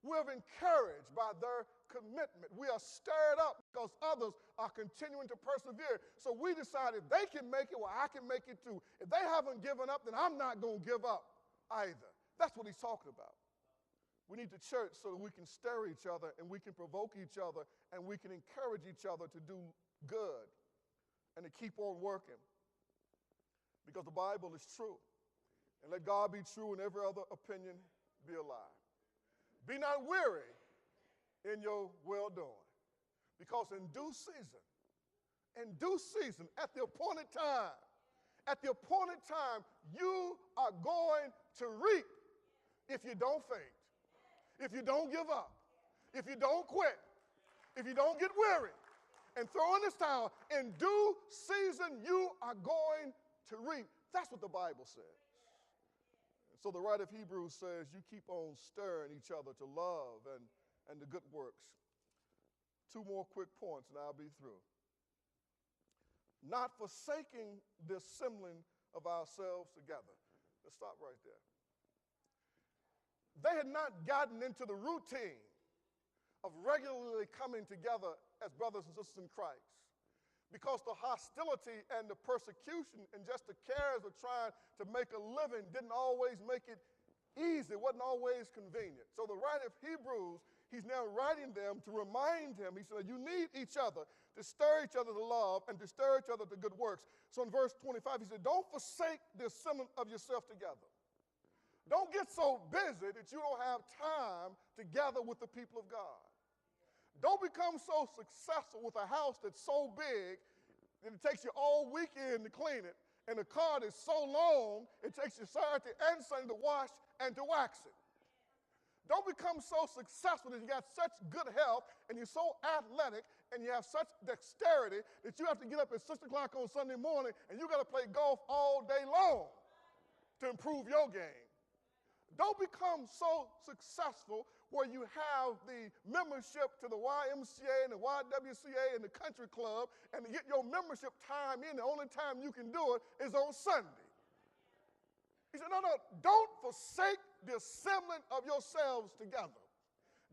We're encouraged by their commitment. We are stirred up because others are continuing to persevere. So we decide if they can make it, well, I can make it too. If they haven't given up, then I'm not going to give up either. That's what he's talking about. We need the church so that we can stir each other and we can provoke each other and we can encourage each other to do good and to keep on working. Because the Bible is true. And let God be true and every other opinion be a lie. Be not weary in your well-doing, because in due season, at the appointed time, you are going to reap if you don't faint, if you don't give up, if you don't quit, if you don't get weary and throw in this towel. In due season, you are going to reap. That's what the Bible says. So the writer of Hebrews says you keep on stirring each other to love and the good works. 2 more quick points and I'll be through. Not forsaking the assembling of ourselves together. Let's stop right there. They had not gotten into the routine of regularly coming together as brothers and sisters in Christ, because the hostility and the persecution and just the cares of trying to make a living didn't always make it easy. It wasn't always convenient. So the writer of Hebrews, he's now writing them to remind him. He said, you need each other to stir each other to love and to stir each other to good works. So in verse 25, he said, don't forsake the assembling of yourself together. Don't get so busy that you don't have time to gather with the people of God. Don't become so successful with a house that's so big that it takes you all weekend to clean it, and the car that's so long it takes you Saturday and Sunday to wash and to wax it. Don't become so successful that you got such good health and you're so athletic and you have such dexterity that you have to get up at 6 o'clock on Sunday morning and you got to play golf all day long to improve your game. Don't become so successful where you have the membership to the YMCA and the YWCA and the country club, and to get your membership time in, the only time you can do it is on Sunday. He said, no, don't forsake the assembling of yourselves together.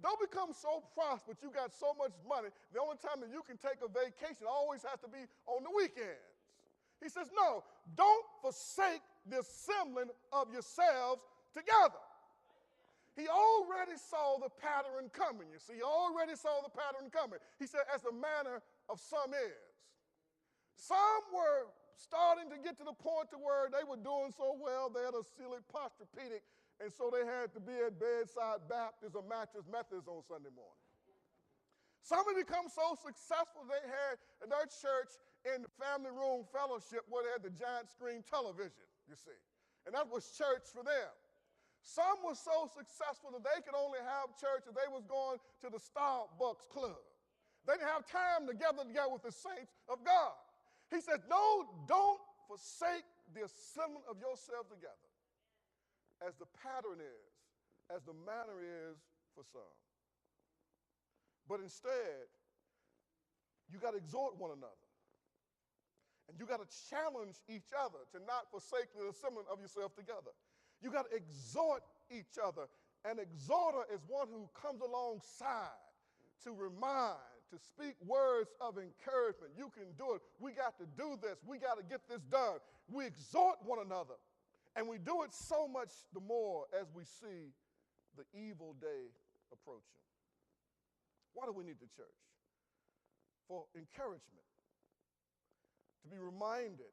Don't become so prosperous, you got so much money, the only time that you can take a vacation always has to be on the weekends. He says, no, don't forsake the assembling of yourselves together. He already saw the pattern coming, you see. He already saw the pattern coming. He said, as the manner of some is. Some were starting to get to the point to where they were doing so well, they had a silly posturepedic, and so they had to be at Bedside Baptist or Mattress Methodist on Sunday morning. Some had become so successful they had in their church in the family room fellowship where they had the giant screen television, you see. And that was church for them. Some were so successful that they could only have church if they was going to the Starbucks club. They didn't have time to gather together with the saints of God. He said, no, don't forsake the assembling of yourselves together, as the pattern is, as the manner is for some. But instead, you got to exhort one another. And you got to challenge each other to not forsake the assembling of yourself together. You got to exhort each other. An exhorter is one who comes alongside to remind, to speak words of encouragement. You can do it. We got to do this. We got to get this done. We exhort one another. And we do it so much the more as we see the evil day approaching. Why do we need the church? For encouragement. To be reminded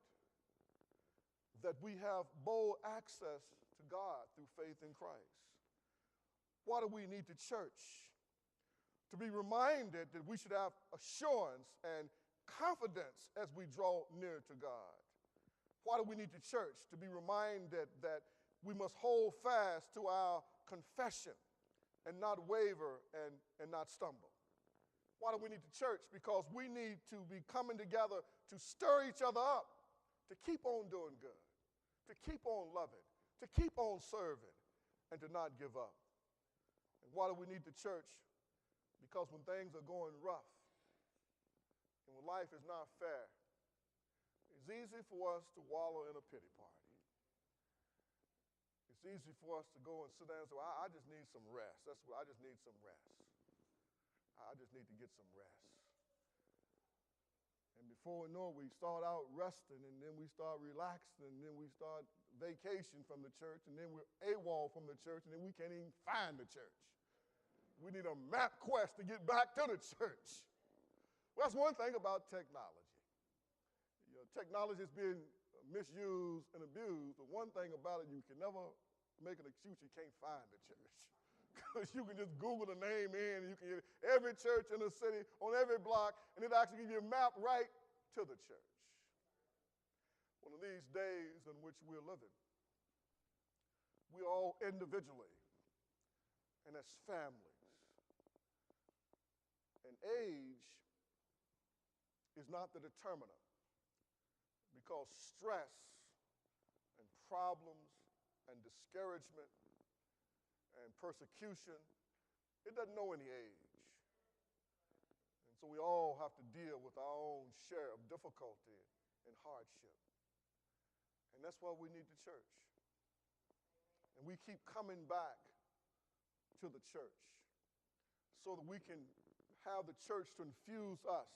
that we have bold access to God through faith in Christ. Why do we need the church? To be reminded that we should have assurance and confidence as we draw near to God. Why do we need the church? To be reminded that we must hold fast to our confession and not waver and not stumble. Why do we need the church? Because we need to be coming together to stir each other up, to keep on doing good, to keep on loving, to keep on serving, and to not give up. And why do we need the church? Because when things are going rough and when life is not fair, it's easy for us to wallow in a pity party. It's It's easy for us to go and sit down and say, well, I just need some rest. That's what I just need some rest. I just need to get some rest. And before we know it, we start out resting, and then we start relaxing, and then we start vacation from the church, and then we're AWOL from the church, and then we can't even find the church. We need a map quest to get back to the church. Well, that's one thing about technology. Technology is being misused and abused, but one thing about it, you can never make an excuse you can't find the church. Because you can just Google the name in, and you can get every church in the city on every block, and it actually gives you a map right to the church. One of these days in which we're living, we all individually and as families. And age is not the determinant, because stress and problems and discouragement and persecution, it doesn't know any age. And so we all have to deal with our own share of difficulty and hardship. And that's why we need the church. And we keep coming back to the church so that we can have the church to infuse us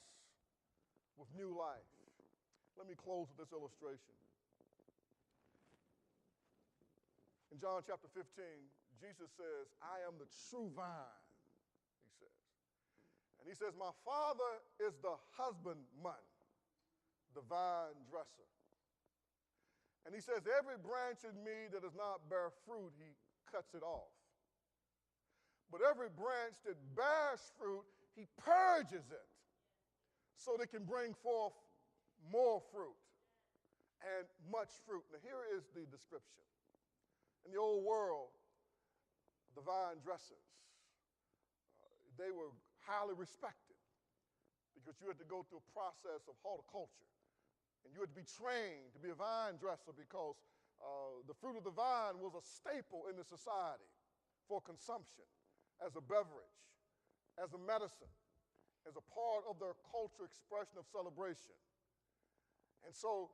with new life. Let me close with this illustration. In John chapter 15, Jesus says, I am the true vine, he says. And he says, my Father is the husbandman, the vine dresser. And he says, every branch in me that does not bear fruit, he cuts it off. But every branch that bears fruit, he purges it so that it can bring forth more fruit and much fruit. Now here is the description. In the old world, the vine dressers, they were highly respected because you had to go through a process of horticulture. And you had to be trained to be a vine dresser because the fruit of the vine was a staple in the society for consumption, as a beverage, as a medicine, as a part of their culture expression of celebration. And so